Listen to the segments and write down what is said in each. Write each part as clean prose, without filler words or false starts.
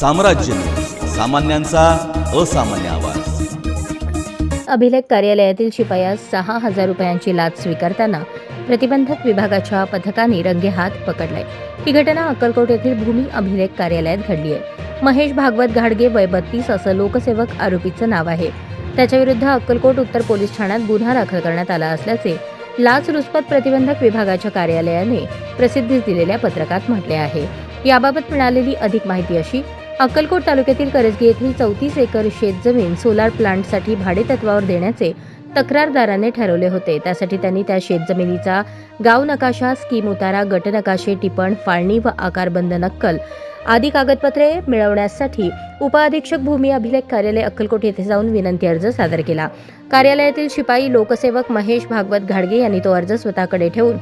साम्राज्य न्यूज, सामान्यांचा असामान्य आवाज। अभिलेख कार्यालयातील शिपायास 6,000 रुपयांची लाच स्वीकारताना प्रतिबंधक विभागाच्या पथकाने रंगेहात पकडले। ही घटना अक्कलकोट येथील भूमी अभिलेख कार्यालयात घडली आहे। महेश भागवत घाडगे वय 32 असं लोकसेवक आरोपीचं नाव आहे। त्याच्याविरुद्ध अक्कलकोट उत्तर पोलीस ठाण्यात गुन्हा दाखल करण्यात आला असल्याचे लाचलुचपत प्रतिबंधक विभागाच्या कार्यालयाने प्रसिद्धीस दिलेल्या पत्रकात म्हटले आहे। याबाबत मिळालेली अधिक माहिती अशी: अक्कलकोट तालुक्यातील करजगी येथील 34 एकर शेतजमीन सोलार प्लांटसाठी भाडेतत्वावर देण्याचे तक्रारदाराने ठरवले होते। त्यासाठी त्यांनी त्या शेतजमिनीचा गाव नकाशा, स्कीम उतारा, गट नकाशे, टिपण, फाळणी व आकारबंद नक्कल आदी कागदपत्रे मिळवण्यासाठी उपअधीक्षक भूमी अभिलेख कार्यालय अक्कलकोट येथे जाऊन विनंती अर्ज सादर केला। कार्यालयातील शिपाई लोकसेवक महेश भागवत घाडगे यांनी तो अर्ज स्वतःकडे ठेवून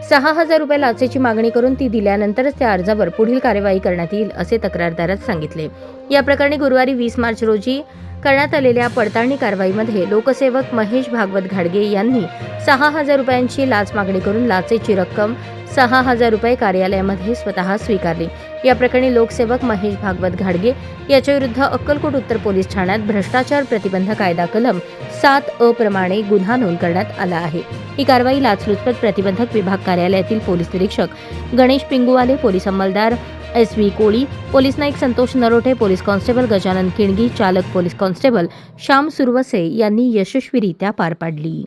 6,000 रुपये लाचेची मागणी करून ती दिल्यानंतरच त्या अर्जावर पुढील कार्यवाही करण्यात येईल असे तक्रारदारात सांगितले। या प्रकरणी गुरुवारी 20 मार्च रोजी करण्यात आलेल्या पडताळणी कारवाईमध्ये लोकसेवक महेश भागवत घाडगे यांनी 6,000 रुपयांची लाच मागणी करून लाचेची रक्कम 6,000 रुपये कार्यालयामध्ये स्वतः स्वीकारली। या प्रकरणी लोकसेवक महेश भागवत घाडगे याच्याविरुद्ध अक्कलकोट उत्तर पोलीस ठाण्यात भ्रष्टाचार प्रतिबंध कायदा कलम 7(अ) प्रमाणे गुन्हा नोंद करण्यात आला आहे। ही कारवाई लाचलुचपत प्रतिबंधक विभाग कार्यालयातील पोलीस निरीक्षक गणेश पिंगुवाले, पोलीस अंमलदार SV Koli, police Naik Santosh Narote, police constable Gajanan Kingi, चालक पोलीस कॉन्स्टेबल श्याम सुरवसे यांनी यशस्वीरित्या पार पाडली।